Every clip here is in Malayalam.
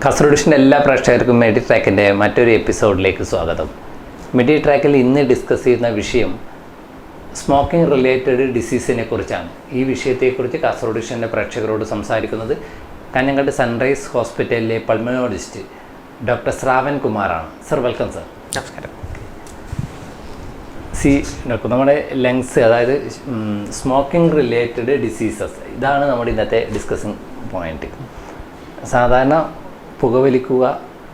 കാസർഗോഡിൻ്റെ എല്ലാ പ്രേക്ഷകർക്കും മെഡി ട്രാക്കിൻ്റെ മറ്റൊരു എപ്പിസോഡിലേക്ക് സ്വാഗതം. മെഡി ട്രാക്കിൽ ഇന്ന് ഡിസ്കസ് ചെയ്യുന്ന വിഷയം സ്മോക്കിംഗ് റിലേറ്റഡ് ഡിസീസിനെ കുറിച്ചാണ്. ഈ വിഷയത്തെക്കുറിച്ച് കാസർഗോഡിൻ്റെ പ്രേക്ഷകരോട് സംസാരിക്കുന്നത് കാഞ്ഞങ്ങാട് സൺറൈസ് ഹോസ്പിറ്റലിലെ പൾമനോളജിസ്റ്റ് ഡോക്ടർ ശ്രാവൺ കുമാറാണ്. Sir, welcome sir. നമസ്കാരം. ഡോക്ടർ, നമ്മുടെ ലങ്സ്, അതായത് സ്മോക്കിംഗ് റിലേറ്റഡ് ഡിസീസസ്, ഇതാണ് നമ്മുടെ ഇന്നത്തെ ഡിസ്കസിങ് പോയിന്റ്. സാധാരണ പുകവലിക്കുക,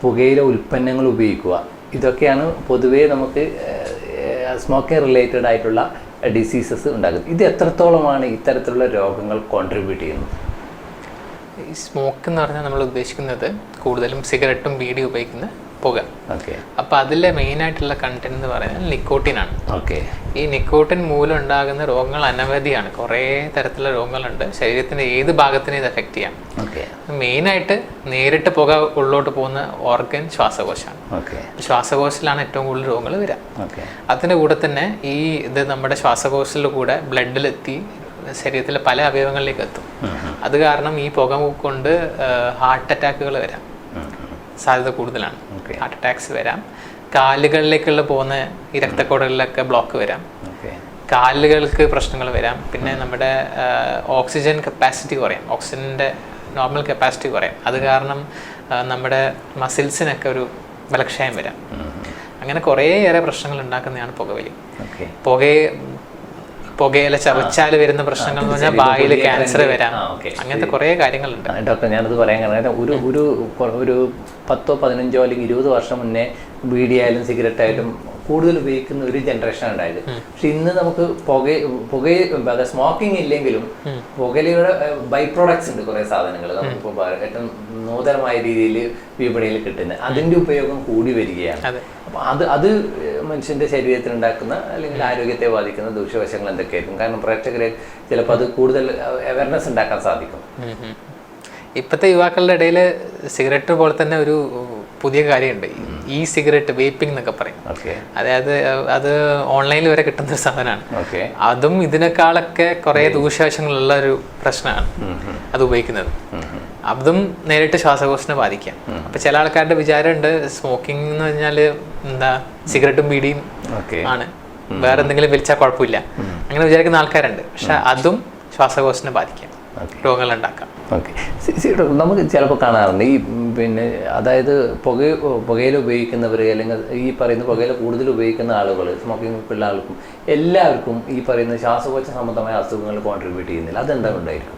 പുകയില ഉൽപ്പന്നങ്ങൾ ഉപയോഗിക്കുക, ഇതൊക്കെയാണ് പൊതുവേ നമുക്ക് സ്മോക്കിംഗ് റിലേറ്റഡ് ആയിട്ടുള്ള ഡിസീസസ് ഉണ്ടാകുന്നത്. ഇത് എത്രത്തോളമാണ് ഇത്തരത്തിലുള്ള രോഗങ്ങൾ കോൺട്രിബ്യൂട്ട് ചെയ്യുന്നത്? ഈ സ്മോക്ക് എന്ന് പറഞ്ഞാൽ നമ്മൾ ഉദ്ദേശിക്കുന്നത് കൂടുതലും സിഗരറ്റും ബീഡി ഉപയോഗിക്കുന്ന പുക. ഓക്കെ. അപ്പോൾ അതിലെ മെയിനായിട്ടുള്ള കണ്ടന്റ് എന്ന് പറയുന്നത് നിക്കോട്ടിനാണ്. ഓക്കെ. ഈ നിക്കോട്ടിൻ മൂലം ഉണ്ടാകുന്ന രോഗങ്ങൾ അനവധിയാണ്. കുറേ തരത്തിലുള്ള രോഗങ്ങളുണ്ട്. ശരീരത്തിൻ്റെ ഏത് ഭാഗത്തിനും ഇത് എഫക്റ്റ് ചെയ്യാം. ഓക്കെ. മെയിനായിട്ട് നേരിട്ട് പുക ഉള്ളോട്ട് പോകുന്ന ഓർഗൻ ശ്വാസകോശമാണ്. ഓക്കെ. ശ്വാസകോശത്തിലാണ് ഏറ്റവും കൂടുതൽ രോഗങ്ങൾ വരിക. ഓക്കെ. അതിൻ്റെ കൂടെ തന്നെ ഇത് നമ്മുടെ ശ്വാസകോശത്തിൻ്റെ കൂടെ ബ്ലഡിലെത്തി ശരീരത്തിലെ പല അവയവങ്ങളിലേക്ക് എത്തും. അത് കാരണം ഈ പുക കൊണ്ട് ഹാർട്ട് അറ്റാക്കുകൾ വരാം, സാധ്യത കൂടുതലാണ്. ഹാർട്ട് അറ്റാക്സ് വരാം. കാലുകളിലേക്കുള്ള പോകുന്ന ഈ രക്തക്കുഴലിലൊക്കെ ബ്ലോക്ക് വരാം. കാലുകൾക്ക് പ്രശ്നങ്ങൾ വരാം. പിന്നെ നമ്മുടെ ഓക്സിജൻ കപ്പാസിറ്റി കുറയാം, ഓക്സിജൻ്റെ നോർമൽ കപ്പാസിറ്റി കുറയാം. അത് കാരണം നമ്മുടെ മസിൽസിനൊക്കെ ഒരു ബലക്ഷയം വരാം. അങ്ങനെ കുറേയേറെ പ്രശ്നങ്ങൾ ഉണ്ടാക്കുന്നതാണ് പുകവലി. പുകയില ചവച്ചാൽ വരുന്ന പ്രശ്നങ്ങൾ എന്ന് പറഞ്ഞാൽ വായിൽ ക്യാൻസർ വരാം. അങ്ങനത്തെ കുറേ കാര്യങ്ങളുണ്ട്. ഡോക്ടർ, ഞാനത് പറയാൻ കാരണം ഒരു 10-15 അല്ലെങ്കിൽ 20 വർഷം മുന്നേ ബീഡി ആയാലും സിഗരറ്റ് ആയാലും കൂടുതൽ ഉപയോഗിക്കുന്ന ഒരു ജനറേഷൻ ഉണ്ടായത്. പക്ഷെ ഇന്ന് നമുക്ക് അതായത് സ്മോക്കിംഗ് ഇല്ലെങ്കിലും പുകയിലയുടെ ബൈ പ്രോഡക്ട്സ് ഉണ്ട്, കുറേ സാധനങ്ങൾ നമുക്കിപ്പോൾ ഏറ്റവും നൂതനമായ രീതിയിൽ വിപണിയിൽ കിട്ടുന്നത്. അതിൻ്റെ ഉപയോഗം കൂടി വരികയാണ്. അപ്പം അത് മനുഷ്യൻ്റെ ശരീരത്തിൽ ഉണ്ടാക്കുന്ന അല്ലെങ്കിൽ ആരോഗ്യത്തെ ബാധിക്കുന്ന ദൂഷ്യവശങ്ങൾ എന്തൊക്കെയായിരിക്കും? കാരണം പ്രേക്ഷകരെ ചിലപ്പോൾ അത് കൂടുതൽ അവയർനെസ് ഉണ്ടാക്കാൻ സാധിക്കും. ഇപ്പോഴത്തെ യുവാക്കളുടെ ഇടയിൽ സിഗരറ്റ് പോലെ തന്നെ ഒരു പുതിയ കാര്യമുണ്ട്, ഈ സിഗരറ്റ് വേപ്പിംഗ് എന്നൊക്കെ പറയും. അതായത് അത് ഓൺലൈനിൽ വരെ കിട്ടുന്ന ഒരു സാധനമാണ്. അതും ഇതിനേക്കാളൊക്കെ കുറേ ദൂഷ്യവശങ്ങളുള്ള ഒരു പ്രശ്നമാണ് അത് ഉപയോഗിക്കുന്നത്. അതും നേരിട്ട് ശ്വാസകോശനെ ബാധിക്കാം. അപ്പൊ ചില ആൾക്കാരുടെ വിചാരമുണ്ട് സ്മോക്കിംഗ് എന്ന് പറഞ്ഞാൽ എന്താ സിഗരറ്റും ബീഡിയും ആണ്, വേറെ എന്തെങ്കിലും വലിച്ചാൽ കുഴപ്പമില്ല, അങ്ങനെ വിചാരിക്കുന്ന ആൾക്കാരുണ്ട്. പക്ഷെ അതും ശ്വാസകോശനെ ബാധിക്കാം, രോഗങ്ങൾ ഉണ്ടാക്കാം. ഓക്കെ. നമുക്ക് ചിലപ്പോൾ കാണാറുണ്ട് ഈ അതായത് പുകയില ഉപയോഗിക്കുന്നവർ അല്ലെങ്കിൽ ഈ പറയുന്ന പുകയില കൂടുതൽ ഉപയോഗിക്കുന്ന ആളുകൾ, സ്മോക്കിംഗ് ഉള്ള ആൾക്കും എല്ലാവർക്കും ഈ പറയുന്ന ശ്വാസകോശ സംബന്ധമായ അസുഖങ്ങൾ കോൺട്രിബ്യൂട്ട് ചെയ്യുന്നില്ല. അതെന്താണ് ഉണ്ടായിരിക്കും?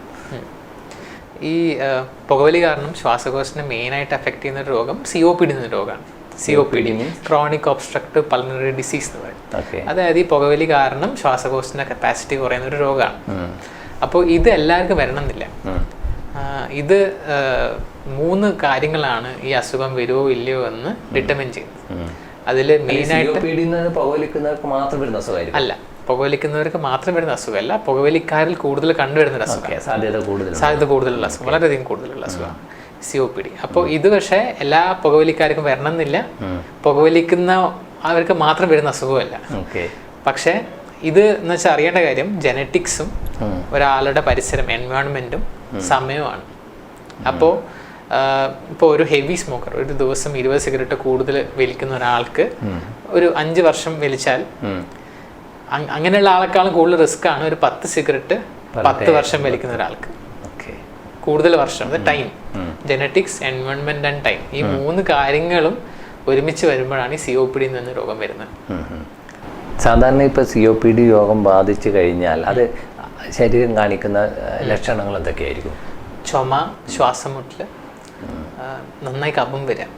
ഈ പുകവലി കാരണം ശ്വാസകോശനെ മെയിനായിട്ട് എഫക്ട് ചെയ്യുന്ന ഒരു രോഗം COPD എന്ന രോഗമാണ്. COPD means chronic obstructive pulmonary disease എന്ന് പറയും. അതായത് ഈ പുകവലി കാരണം ശ്വാസകോശത്തിന്റെ കപ്പാസിറ്റി കുറയുന്ന ഒരു രോഗമാണ്. അപ്പോൾ ഇത് എല്ലാവർക്കും വരണമെന്നില്ല. ഇത് 3 കാര്യങ്ങളാണ് ഈ അസുഖം വരുമോ ഇല്ലയോ എന്ന് ഡിറ്റർമിൻ ചെയ്യുന്നത്. അതിൽ മെയിനായിട്ട് അല്ല, പുകവലിക്കുന്നവർക്ക് മാത്രം വരുന്ന അസുഖമല്ല, പുകവലിക്കാരിൽ കൂടുതൽ കണ്ടുവരുന്ന അസുഖം, സാധ്യത കൂടുതലുള്ള അസുഖം, വളരെയധികം കൂടുതലുള്ള അസുഖമാണ് COPD. അപ്പോൾ ഇത് പക്ഷേ എല്ലാ പുകവലിക്കാർക്കും വരണമെന്നില്ല, പുകവലിക്കുന്ന അവർക്ക് മാത്രം വരുന്ന അസുഖമല്ല. പക്ഷേ ഇത് എന്ന് വെച്ചാൽ അറിയേണ്ട കാര്യം ജനറ്റിക്സും ഒരാളുടെ പരിസരം എൻവയോൺമെൻറ്റും സമയവുമാണ്. അപ്പോൾ ഒരു ഹെവി സ്മോക്കർ ഒരു ദിവസം 20 സിഗരറ്റ് കൂടുതൽ വലിക്കുന്ന ഒരാൾക്ക് ഒരു 5 വർഷം വലിച്ചാൽ അങ്ങനെയുള്ള ആളെക്കാളും കൂടുതൽ റിസ്ക് ആണ് ഒരു 10 സിഗരറ്റ് 10 വർഷം വലിക്കുന്ന ഒരാൾക്ക്. കൂടുതൽ വർഷം, അത് time, genetics, environment and time, ഈ 3 കാര്യങ്ങളും ഒരുമിച്ച് വരുമ്പോഴാണ് ഈ COPD എന്ന രോഗം വരുന്നത്. സാധാരണ ഇപ്പോൾ COPD രോഗം ബാധിച്ചു കഴിഞ്ഞാൽ അത് ശരീരം കാണിക്കുന്ന ലക്ഷണങ്ങൾ എന്തൊക്കെയായിരിക്കും? ചുമ, ശ്വാസമുട്ടൽ, നന്നായി കഫം വരാം,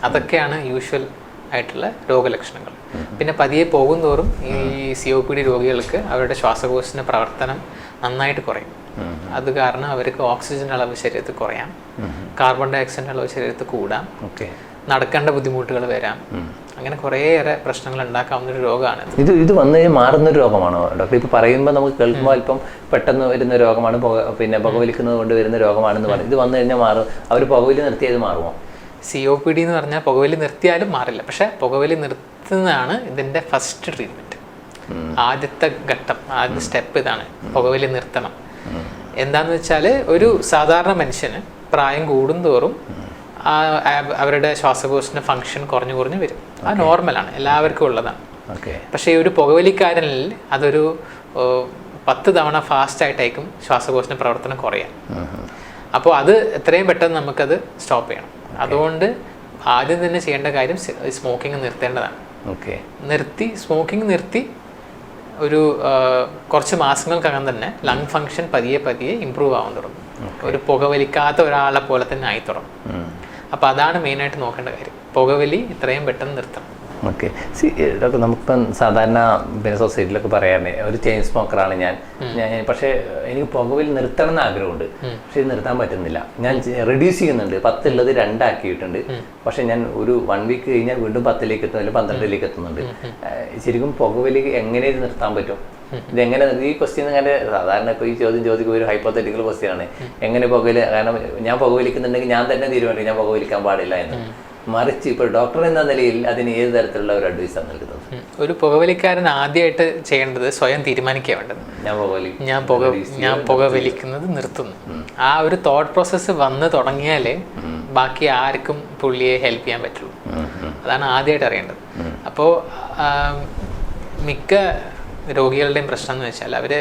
അതൊക്കെയാണ് യൂഷ്വൽ ആയിട്ടുള്ള രോഗലക്ഷണങ്ങൾ. പിന്നെ പതിയെ പോകുന്തോറും ഈ COPD രോഗികൾക്ക് അവരുടെ ശ്വാസകോശത്തിന്റെ പ്രവർത്തനം നന്നായിട്ട് കുറയും. അത് കാരണം അവർക്ക് ഓക്സിജൻ അളവ് ശരീരത്തിൽ കുറയാം, കാർബൺ ഡൈ ഓക്സൈഡിന്റെ അളവ് ശരീരത്തിൽ കൂടാം, നടക്കേണ്ട ബുദ്ധിമുട്ടുകൾ വരാം. അങ്ങനെ കുറേയേറെ പ്രശ്നങ്ങൾ ഉണ്ടാക്കാവുന്ന ഒരു രോഗമാണ് ഇത് വന്നു കഴിഞ്ഞാൽ മാറുന്നൊരു രോഗമാണോ ഡോക്ടർ? ഇപ്പോൾ പറയുമ്പോൾ നമുക്ക് കേൾക്കുമ്പോൾ അല്പം പെട്ടെന്ന് വരുന്ന രോഗമാണ്, പുകവലിക്കുന്നത് കൊണ്ട് വരുന്ന രോഗമാണെന്ന് പറയും. ഇത് വന്നു കഴിഞ്ഞാൽ മാറും, അവർ പുകവലി നിർത്തിയത് മാറുമോ? COPD എന്ന് പറഞ്ഞാൽ പുകവലി നിർത്തിയാലും മാറില്ല. പക്ഷെ പുകവലി നിർത്തുന്നതാണ് ഇതിൻ്റെ ഫസ്റ്റ് ട്രീറ്റ്മെൻറ്റ്. ആദ്യത്തെ ഘട്ടം, ആദ്യ സ്റ്റെപ്പ് ഇതാണ്, പുകവലി നിർത്തണം. എന്താണെന്ന് വെച്ചാൽ ഒരു സാധാരണ മനുഷ്യന് പ്രായം കൂടുന്തോറും അവരുടെ ശ്വാസകോശത്തിൻ്റെ ഫങ്ഷൻ കുറഞ്ഞു കുറഞ്ഞു വരും. അത് നോർമലാണ്, എല്ലാവർക്കും ഉള്ളതാണ്. ഓക്കെ. പക്ഷേ ഈ ഒരു പുകവലിക്കാരനിൽ അതൊരു 10 തവണ ഫാസ്റ്റായിട്ടായിരിക്കും ശ്വാസകോശത്തിൻ്റെ പ്രവർത്തനം കുറയാൻ. അപ്പോൾ അത് എത്രയും പെട്ടെന്ന് നമുക്കത് സ്റ്റോപ്പ് ചെയ്യണം. അതുകൊണ്ട് ആദ്യം തന്നെ ചെയ്യേണ്ട കാര്യം സ്മോക്കിംഗ് നിർത്തേണ്ടതാണ്. ഓക്കെ. സ്മോക്കിംഗ് നിർത്തി ഒരു കുറച്ച് മാസങ്ങൾക്കകം തന്നെ ലങ് ഫങ്ഷൻ പതിയെ ഇമ്പ്രൂവ് ആവാൻ തുടങ്ങും. ഒരു പുകവലിക്കാത്ത ഒരാളെ പോലെ തന്നെ ആയി തുടങ്ങും. അപ്പോൾ അതാണ് മെയിനായിട്ട് നോക്കേണ്ട കാര്യം. പുകവലി ഇത്രയും പെട്ടെന്ന് നിർത്തണം. ഓക്കെ. ഇതൊക്കെ നമുക്കിപ്പം സാധാരണ പിന്നെ സൊസൈറ്റിയിലൊക്കെ പറയാറുണ്ട്, ഒരു ചെയിൻ സ്മോക്കറാണ് ഞാൻ, പക്ഷേ എനിക്ക് പുകവലി നിർത്തണം എന്ന് ആഗ്രഹമുണ്ട്, പക്ഷേ ഇത് നിർത്താൻ പറ്റുന്നില്ല. ഞാൻ റെഡ്യൂസ് ചെയ്യുന്നുണ്ട്, 10 ഉള്ളത് 2 ആക്കിയിട്ടുണ്ട്. പക്ഷേ ഞാൻ ഒരു 1 വീക്ക് കഴിഞ്ഞാൽ വീണ്ടും 10ലേക്ക് എത്തുന്നില്ല, 12ലേക്ക് എത്തുന്നുണ്ട്. ശരിക്കും പുകവലി എങ്ങനെ ഇത് നിർത്താൻ പറ്റും? ഇതെങ്ങനെ ഈ ക്വസ്റ്റ്യൻ അങ്ങനെ സാധാരണ ഇപ്പോൾ ഈ ചോദ്യം ചോദിക്കുക ഒരു ഹൈപ്പോത്തറ്റിക്കൽ ക്വസ്റ്റ്യൻ ആണ്. എങ്ങനെ പുകവലി, കാരണം ഞാൻ പുകവലിക്കുന്നുണ്ടെങ്കിൽ ഞാൻ തന്നെ തീരുമാനിക്കും ഞാൻ പുകവലിക്കാൻ പാടില്ല എന്ന്. മറിച്ച് ഇപ്പോൾ ഡോക്ടർ എന്ന നിലയിൽ അതിന് ഏത് തരത്തിലുള്ള ഒരു അഡ്വൈസാണ് നൽകുന്നത്? ഒരു പുകവലിക്കാരൻ ആദ്യമായിട്ട് ചെയ്യേണ്ടത് സ്വയം തീരുമാനിക്കുക വേണ്ടത്. ഞാൻ പുകവലിക്കുന്നത് നിർത്തുന്നു. ആ ഒരു തോട്ട് പ്രോസസ്സ് വന്ന് തുടങ്ങിയാലേ ബാക്കി ആർക്കും പുള്ളിയെ ഹെൽപ്പ് ചെയ്യാൻ പറ്റുള്ളൂ. അതാണ് ആദ്യമായിട്ട് അറിയേണ്ടത്. അപ്പോൾ മിക്ക രോഗികളുടെയും പ്രശ്നം എന്ന് വെച്ചാൽ അവർ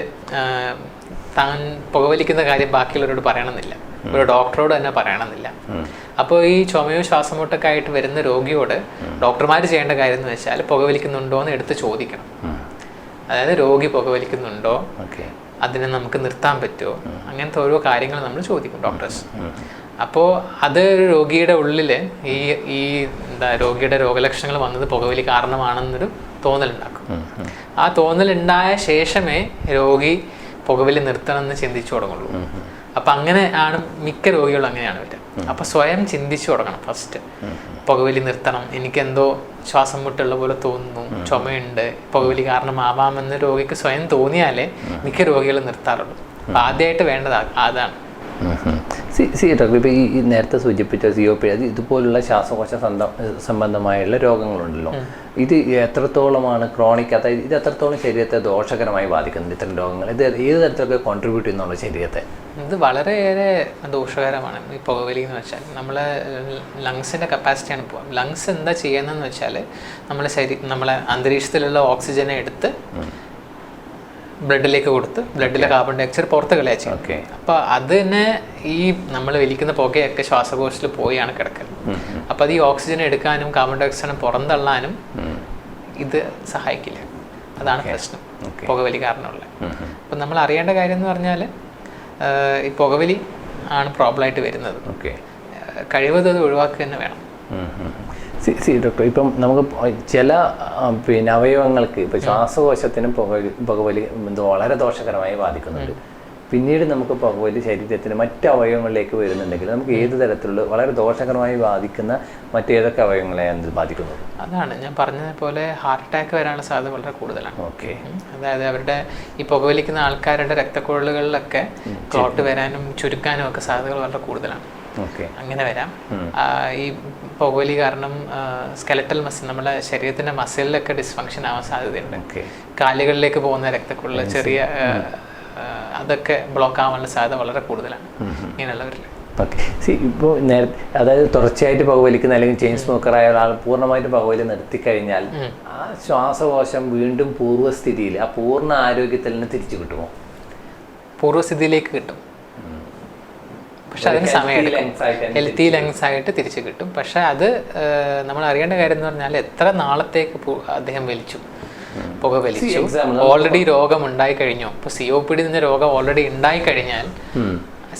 താൻ പുകവലിക്കുന്ന കാര്യം ബാക്കിയുള്ളവരോട് പറയണമെന്നില്ല, ഒരു ഡോക്ടറോട് തന്നെ പറയണമെന്നില്ല. അപ്പോൾ ഈ ചുമയോ ശ്വാസമുട്ടൊക്കെ ആയിട്ട് വരുന്ന രോഗിയോട് ഡോക്ടർമാർ ചെയ്യേണ്ട കാര്യം എന്ന് വെച്ചാൽ പുകവലിക്കുന്നുണ്ടോ എന്ന് എടുത്ത് ചോദിക്കണം. അതായത് രോഗി പുകവലിക്കുന്നുണ്ടോ, അതിനെ നമുക്ക് നിർത്താൻ പറ്റുമോ, അങ്ങനത്തെ ഓരോ കാര്യങ്ങൾ നമ്മൾ ചോദിക്കും ഡോക്ടേഴ്സ്. അപ്പോൾ അത് രോഗിയുടെ ഉള്ളിൽ ഈ രോഗിയുടെ രോഗലക്ഷണങ്ങൾ വന്നത് പുകവലി കാരണമാണെന്നൊരു തോന്നലുണ്ടാക്കും. ആ തോന്നലുണ്ടായ ശേഷമേ രോഗി പുകവലി നിർത്തണമെന്ന് ചിന്തിച്ചു തുടങ്ങുള്ളൂ. അപ്പം അങ്ങനെ ആണ് മിക്ക രോഗികളും അങ്ങനെയാണ് വരിക. അപ്പം സ്വയം ചിന്തിച്ചു തുടങ്ങണം ഫസ്റ്റ്. പുകവലി നിർത്തണം, എനിക്കെന്തോ ശ്വാസം മുട്ടുള്ള പോലെ തോന്നുന്നു, ചുമയുണ്ട്, പുകവലി കാരണമാവാമെന്ന് രോഗിക്ക് സ്വയം തോന്നിയാലേ മിക്ക രോഗികളും നിർത്താറുള്ളൂ. അപ്പം ആദ്യമായിട്ട് വേണ്ടത് അതാണ്. ഡോക്ടർ, ഇപ്പോൾ ഈ നേരത്തെ സൂചിപ്പിച്ച COPD, അത് ഇതുപോലുള്ള ശ്വാസകോശ സംബന്ധമായുള്ള രോഗങ്ങളുണ്ടല്ലോ, ഇത് എത്രത്തോളമാണ് ക്രോണിക്, അതായത് ഇത് എത്രത്തോളം ശരീരത്തെ ദോഷകരമായി ബാധിക്കുന്നുണ്ട്? ഇത്തരം രോഗങ്ങൾ ഇത് ഏത് തരത്തിലൊക്കെ കോൺട്രിബ്യൂട്ട് ചെയ്യുന്നുള്ളൂ ശരീരത്തെ? ഇത് വളരെയേറെ ദോഷകരമാണ് ഈ പുകവലി എന്ന് വെച്ചാൽ. നമ്മളെ ലങ്സിൻ്റെ കപ്പാസിറ്റിയാണ് പോകുക. ലങ്സ് എന്താ ചെയ്യുന്നതെന്ന് വെച്ചാൽ നമ്മളെ അന്തരീക്ഷത്തിലുള്ള ഓക്സിജനെ എടുത്ത് ബ്ലഡിലേക്ക് കൊടുത്ത് ബ്ലഡിലെ കാർബൺ ഡൈ ഓക്സൈഡ് പുറത്ത് കളയാച്ചു. അപ്പോൾ അതിനെ ഈ നമ്മൾ വലിക്കുന്ന പുകയൊക്കെ ശ്വാസകോശത്തിൽ പോയാണ് കിടക്കൽ. അപ്പോൾ അത് ഈ ഓക്സിജൻ എടുക്കാനും കാർബൺ ഡൈ ഓക്സൈഡിനെ പുറന്തള്ളാനും ഇത് സഹായിക്കില്ല. അതാണ് പ്രശ്നം പുകവലി കാരണമുള്ള. അപ്പം നമ്മൾ അറിയേണ്ട കാര്യം എന്ന് പറഞ്ഞാൽ ഈ പുകവലി ആണ് പ്രോബ്ലമായിട്ട് വരുന്നത്. കഴിവതും അത് ഒഴിവാക്കുക തന്നെ വേണം. ഡോക്ടർ, ഇപ്പം നമുക്ക് ചില പിന്നെ അവയവങ്ങൾക്ക് ഇപ്പോൾ ശ്വാസകോശത്തിനും പുകവലി വളരെ ദോഷകരമായി ബാധിക്കുന്നുണ്ട്. പിന്നീട് നമുക്ക് പുകവലി ശരീരത്തിന് മറ്റ് അവയവങ്ങളിലേക്ക് വരുന്നുണ്ടെങ്കിൽ നമുക്ക് ഏത് തരത്തിലുള്ള വളരെ ദോഷകരമായി ബാധിക്കുന്ന മറ്റേതൊക്കെ അവയവങ്ങളെയാണ് ഇത് ബാധിക്കുന്നത്? അതാണ് ഞാൻ പറഞ്ഞതുപോലെ ഹാർട്ട് അറ്റാക്ക് വരാനുള്ള സാധ്യത വളരെ കൂടുതലാണ്. അതായത് അവരുടെ ഈ പുകവലിക്കുന്ന ആൾക്കാരുടെ രക്തക്കുഴലുകളിലൊക്കെ ക്ലോട്ട് വരാനും ചുരുക്കാനും ഒക്കെ സാധ്യതകൾ വളരെ കൂടുതലാണ്. അങ്ങനെ വരാം. ഈ പുകവലി കാരണം സ്കെലറ്റൽ മസിൽ, നമ്മുടെ ശരീരത്തിന്റെ മസിലിലൊക്കെ ഡിസ്ഫങ്ഷൻ ആവാൻ സാധ്യതയുണ്ട്. കാലുകളിലേക്ക് പോകുന്ന രക്തക്കുഴൽ ചെറിയ അതൊക്കെ ബ്ലോക്ക് ആവാനുള്ള സാധ്യത വളരെ കൂടുതലാണ് ഇങ്ങനെയുള്ളവരിൽ. ഇപ്പോൾ അതായത് തുടർച്ചയായിട്ട് പുകവലിക്കുന്ന അല്ലെങ്കിൽ ചെയിൻ സ്മോക്കറായ ഒരാൾ പൂർണ്ണമായിട്ട് പുകവലി നിർത്തിക്കഴിഞ്ഞാൽ ആ ശ്വാസകോശം വീണ്ടും പൂർവ്വസ്ഥിതിയിൽ, ആ പൂർണ്ണ ആരോഗ്യത്തിൽ നിന്ന് തിരിച്ചു കിട്ടുമോ? പൂർവ്വസ്ഥിതിയിലേക്ക് കിട്ടും, പക്ഷെ അതിന് സമയം ഹെൽത്തി ലങ്സ് ആയിട്ട് തിരിച്ചു കിട്ടും. പക്ഷെ അത് നമ്മൾ അറിയേണ്ട കാര്യം എന്ന് പറഞ്ഞാൽ എത്ര നാളത്തേക്ക് അദ്ദേഹം വലിച്ചു, പുക വലിച്ചു, ഓൾറെഡി രോഗം ഉണ്ടായി കഴിഞ്ഞു. ഇപ്പോൾ COPD എന്ന രോഗം ഓൾറെഡി ഉണ്ടായി കഴിഞ്ഞാൽ,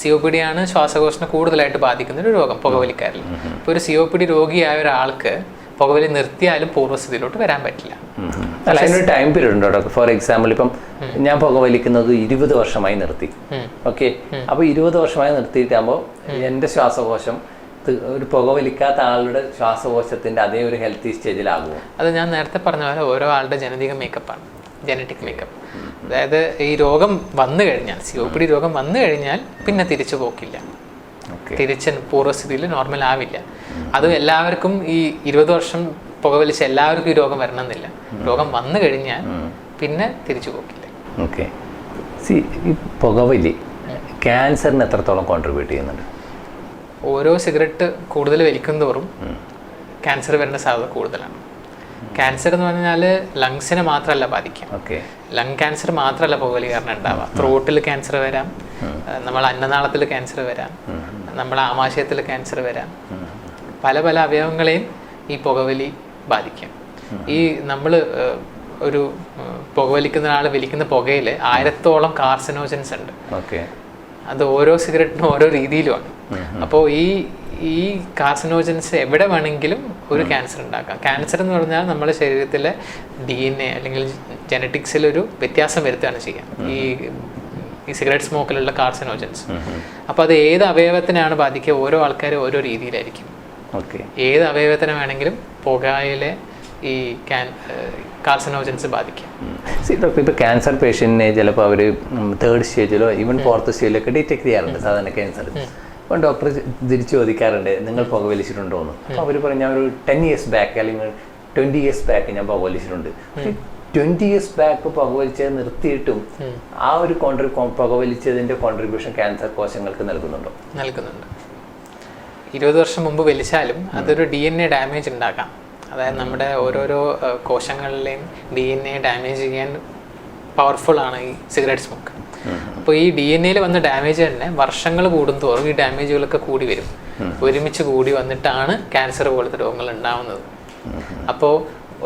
COPD ആണ് ശ്വാസകോശനെ കൂടുതലായിട്ട് ബാധിക്കുന്ന ഒരു രോഗം പുകവലിക്കാരിൽ. ഇപ്പോൾ ഒരു COPD രോഗിയായ ഒരാൾക്ക് പുകവലി നിർത്തിയാലും പൂർവ്വസ്ഥിതിയിലോട്ട് വരാൻ പറ്റില്ല. ടൈം പീരീഡ് ഉണ്ടോ ഡോക്ടർ? ഫോർ എക്സാമ്പിൾ, ഇപ്പം ഞാൻ പുകവലിക്കുന്നത് 20 വർഷമായി നിർത്തി. ഓക്കെ, അപ്പോൾ 20 വർഷമായി നിർത്തിയിട്ടാകുമ്പോൾ എൻ്റെ ശ്വാസകോശം ഒരു പുകവലിക്കാത്ത ആളുടെ ശ്വാസകോശത്തിന്റെ അതേ ഒരു ഹെൽത്തി സ്റ്റേജിലാകുമോ? അത് ഞാൻ നേരത്തെ പറഞ്ഞ പോലെ ഓരോ ആളുടെ ജനറ്റിക് മേക്കപ്പാണ്, ജനറ്റിക് മേക്കപ്പ്. അതായത് ഈ രോഗം വന്നു കഴിഞ്ഞാൽ, COPD രോഗം വന്നു കഴിഞ്ഞാൽ പിന്നെ തിരിച്ചു പോക്കില്ല, തിരിച്ച് പൂർവ്വസ്ഥിതിയിൽ നോർമൽ ആവില്ല. അതും എല്ലാവർക്കും ഈ 20 വർഷം പുകവലിച്ച് എല്ലാവർക്കും ഈ രോഗം വരണമെന്നില്ല. രോഗം വന്നു കഴിഞ്ഞാൽ പിന്നെ തിരിച്ചു പോക്കില്ല. ഓക്കെ. ഈ പുകവലി ക്യാൻസറിന് എത്രത്തോളം കോൺട്രിബ്യൂട്ട് ചെയ്യുന്നുണ്ട്? ഓരോ സിഗരറ്റ് കൂടുതൽ വലിക്കും തോറും ക്യാൻസർ വരേണ്ട സാധ്യത കൂടുതലാണ്. ക്യാൻസർ എന്ന് പറഞ്ഞാൽ ലങ്സിനെ മാത്രമല്ല ബാധിക്കുക. ലങ് ക്യാൻസർ മാത്രമല്ല പുകവലി കാരണം ഉണ്ടാവുക. ത്രോട്ടിൽ ക്യാൻസർ വരാം, നമ്മൾ അന്നനാളത്തിൽ ക്യാൻസർ വരാം, നമ്മളെ ആമാശയത്തിൽ ക്യാൻസർ വരാം. പല പല അവയവങ്ങളെയും ഈ പുകവലി ബാധിക്കാം. ഈ നമ്മൾ ഒരു പുകവലിക്കുന്ന ഒരാൾ വലിക്കുന്ന പുകയിൽ 1000ഓളം കാർസിനോജൻസ് ഉണ്ട്. അത് ഓരോ സിഗരറ്റിനും ഓരോ രീതിയിലുമാണ്. അപ്പോൾ ഈ കാർസിനോജൻസ് എവിടെ വേണമെങ്കിലും ഒരു ക്യാൻസർ ഉണ്ടാക്കാം. ക്യാൻസർ എന്ന് പറഞ്ഞാൽ നമ്മുടെ ശരീരത്തിലെ DNA അല്ലെങ്കിൽ ജനറ്റിക്സിലൊരു വ്യത്യാസം വരുത്തുകയാണ് ചെയ്യുക ഈ സിഗരറ്റ് സ്മോക്കിലുള്ള കാർസിനോജൻസ്. അപ്പോൾ അത് ഏത് അവയവത്തിനാണ് ബാധിക്കുക, ഓരോ ആൾക്കാരും ഓരോ രീതിയിലായിരിക്കും. ഏത് അവയവത്തിനെ വേണമെങ്കിലും പുകയിലെ ഈ കാർസിനോജൻസ് ബാധിക്കും. ഡോക്ടർ, ഇപ്പോൾ ക്യാൻസർ പേഷ്യൻറ്റിനെ ചിലപ്പോൾ അവർ 3rd സ്റ്റേജിലോ ഈവൻ 4th സ്റ്റേജിലൊക്കെ ഡിറ്റക്ട് ചെയ്യാറുണ്ട് സാധാരണ ക്യാൻസർ. അപ്പം ഡോക്ടർ തിരിച്ചു ചോദിക്കാറുണ്ട് നിങ്ങൾ പുകവലിച്ചിട്ടുണ്ടോ എന്ന്. അപ്പോൾ അവർ പറഞ്ഞു ഞാൻ ഒരു 10 years ബാക്ക് അല്ലെങ്കിൽ 20 years ബാക്ക് ഞാൻ പുകവലിച്ചിട്ടുണ്ട്. പക്ഷേ 20 years ബാക്ക് പുകവലിച്ചത് നിർത്തിയിട്ടും ആ ഒരു പുകവലിച്ചതിൻ്റെ കോൺട്രിബ്യൂഷൻ ക്യാൻസർ കോശങ്ങൾക്ക് നൽകുന്നുണ്ടോ? നൽകുന്നുണ്ട്. 20 വർഷം മുമ്പ് വലിച്ചാലും അതൊരു DNA ഡാമേജ് ഉണ്ടാക്കാം. അതായത് നമ്മുടെ ഓരോരോ കോശങ്ങളിലെയും DNA ഡാമേജ് ചെയ്യാൻ പവർഫുൾ ആണ് ഈ സിഗരറ്റ് സ്മോക്ക്. അപ്പോൾ ഈ DNA വന്ന ഡാമേജ് തന്നെ വർഷങ്ങൾ കൂടുന്തോറും ഈ ഡാമേജുകളൊക്കെ കൂടി വരും, ഒരുമിച്ച് കൂടി വന്നിട്ടാണ് ക്യാൻസർ പോലത്തെ രോഗങ്ങൾ ഉണ്ടാവുന്നത്. അപ്പോൾ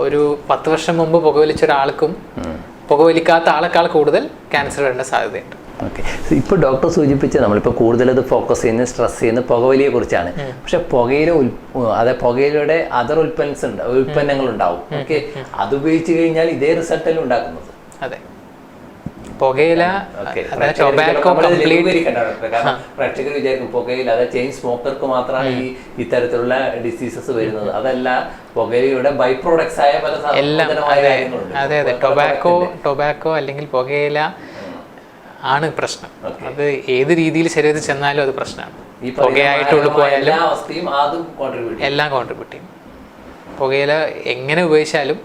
ഒരു 10 വർഷം മുമ്പ് പുകവലിച്ച ഒരാൾക്കും പുകവലിക്കാത്ത ആളെക്കാൾ കൂടുതൽ ക്യാൻസർ വരേണ്ട സാധ്യതയുണ്ട്. ഇപ്പോൾ ഡോക്ടർ സൂചിപ്പിച്ച നമ്മളിപ്പോൾ കൂടുതലത് ഫോക്കസ് ചെയ്യുന്നത് സ്ട്രെസ് ചെയ്യുന്നത് പുകവലിയെ കുറിച്ചാണ്. പക്ഷെ പുകയിലയുടെ അതർ ഉൽപ്പന്നങ്ങൾ ഉണ്ടാവും. ഓക്കെ, അത് ഉപയോഗിച്ച് കഴിഞ്ഞാൽ ഇതേ റിസൾട്ടല്ലേ ഉണ്ടാക്കുന്നത്? അതെ, പുകയില പ്രേക്ഷകർ വിചാരിക്കും പുകയില അതായത് ചെയിൻ സ്മോക്കർക്ക് മാത്രമാണ് ഇത്തരത്തിലുള്ള ഡിസീസസ് വരുന്നത്. അതല്ല, പുകയിലയുടെ ബൈ പ്രോഡക്ട്സ് ആയ പല അതെ അതെ ടൊബാക്കോ അല്ലെങ്കിൽ പുകയില ആണ് പ്രശ്നം. അത് ഏത് രീതിയിൽ ശരീരത്തിൽ ചെന്നാലും അത് പ്രശ്നമാണ്. പുകയായിട്ട് പോയാലും എല്ലാം കോൺട്രിബ്യൂട്ട് ചെയ്യും. പുകയില എങ്ങനെ ഉപയോഗിച്ചാലും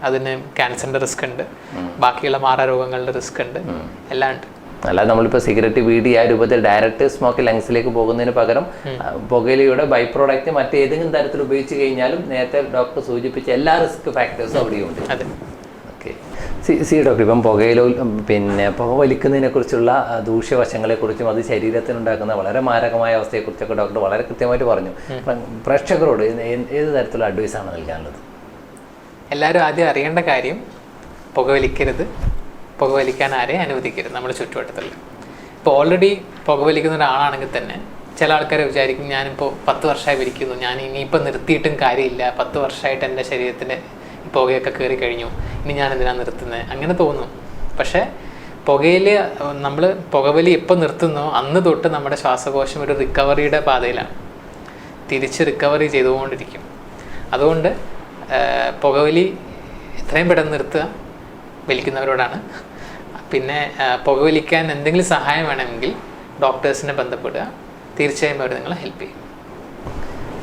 അതിന് ക്യാൻസറിന്റെ റിസ്ക് ഉണ്ട്, ബാക്കിയുള്ള മാറാരോഗങ്ങളുടെ റിസ്ക് ഉണ്ട്, എല്ലാം ഉണ്ട്. അല്ലാതെ നമ്മളിപ്പോൾ സിഗരറ്റ് ബീഡി ആ രൂപത്തിൽ ഡയറക്റ്റ് സ്മോക്ക് ലങ്സിലേക്ക് പോകുന്നതിന് പകരം പുകയിലയുടെ ബൈ പ്രോഡക്റ്റ് മറ്റേതെങ്കിലും തരത്തിൽ ഉപയോഗിച്ച് കഴിഞ്ഞാലും നേരത്തെ ഡോക്ടർ സൂചിപ്പിച്ച എല്ലാ റിസ്ക് ഫാക്ടേഴ്സും അവിടെയുണ്ട്. അതെ. ഡോക്ടർ, ഇപ്പം പുക വലിക്കുന്നതിനെ കുറിച്ചുള്ള ദൂഷ്യവശങ്ങളെക്കുറിച്ചും അത് ശരീരത്തിനുണ്ടാക്കുന്ന വളരെ മാരകമായ അവസ്ഥയെക്കുറിച്ചൊക്കെ ഡോക്ടർ വളരെ കൃത്യമായിട്ട് പറഞ്ഞു. പ്രേക്ഷകരോട് ഏത് തരത്തിലുള്ള അഡ്വൈസാണ് നൽകാനുള്ളത്? എല്ലാവരും ആദ്യം അറിയേണ്ട കാര്യം, പുകവലിക്കരുത്, പുകവലിക്കാൻ ആരെയും അനുവദിക്കരുത് നമ്മുടെ ചുറ്റുവട്ടത്തിൽ. ഇപ്പോൾ ഓൾറെഡി പുകവലിക്കുന്ന ഒരാളാണെങ്കിൽ തന്നെ ചില ആൾക്കാരെ വിചാരിക്കും ഞാനിപ്പോൾ 10 വർഷമായി വലിക്കുന്നു, ഞാൻ ഇനിയിപ്പോൾ നിർത്തിയിട്ടും കാര്യമില്ല, 10 വർഷമായിട്ട് എൻ്റെ ശരീരത്തിന് പുകയൊക്കെ കയറി കഴിഞ്ഞു, ഇനി ഞാൻ എന്തിനാണ് നിർത്തുന്നത്, അങ്ങനെ തോന്നും. പക്ഷേ പുകയിൽ നമ്മൾ പുകവലി എപ്പോൾ നിർത്തുന്നോ അന്ന് തൊട്ട് നമ്മുടെ ശ്വാസകോശം ഒരു റിക്കവറിയുടെ പാതയിലാണ്, തിരിച്ച് റിക്കവറി ചെയ്തുകൊണ്ടിരിക്കും. അതുകൊണ്ട് പുകവലി എത്രയും പെട്ടെന്ന് നിർത്തുക വലിക്കുന്നവരോടാണ്. പിന്നെ പുകവലിക്കാൻ എന്തെങ്കിലും സഹായം വേണമെങ്കിൽ ഡോക്ടേഴ്സിനെ ബന്ധപ്പെടുക, തീർച്ചയായും അവർ നിങ്ങളെ ഹെൽപ്പ് ചെയ്യും.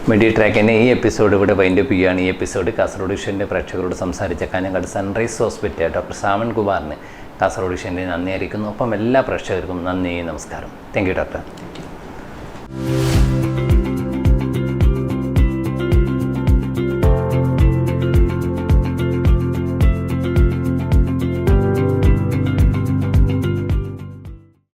മെഡി ട്രാക്കിൻ്റെ ഈ എപ്പിസോഡ് ഇവിടെ വൈൻഡപ്പ് ചെയ്യുകയാണ്. ഈ എപ്പിസോഡ് കാസർഗോഡ് വിഷൻ്റെ പ്രേക്ഷകരോട് സംസാരിച്ച Kanhangad sunrise hospital doctor Saman കുമാറിന് കാസർഗോഡ് വിഷൻ്റെ നന്ദി അറിയിക്കുന്നു. ഒപ്പം എല്ലാ പ്രേക്ഷകർക്കും നന്ദി, നമസ്കാരം. Thank you doctor.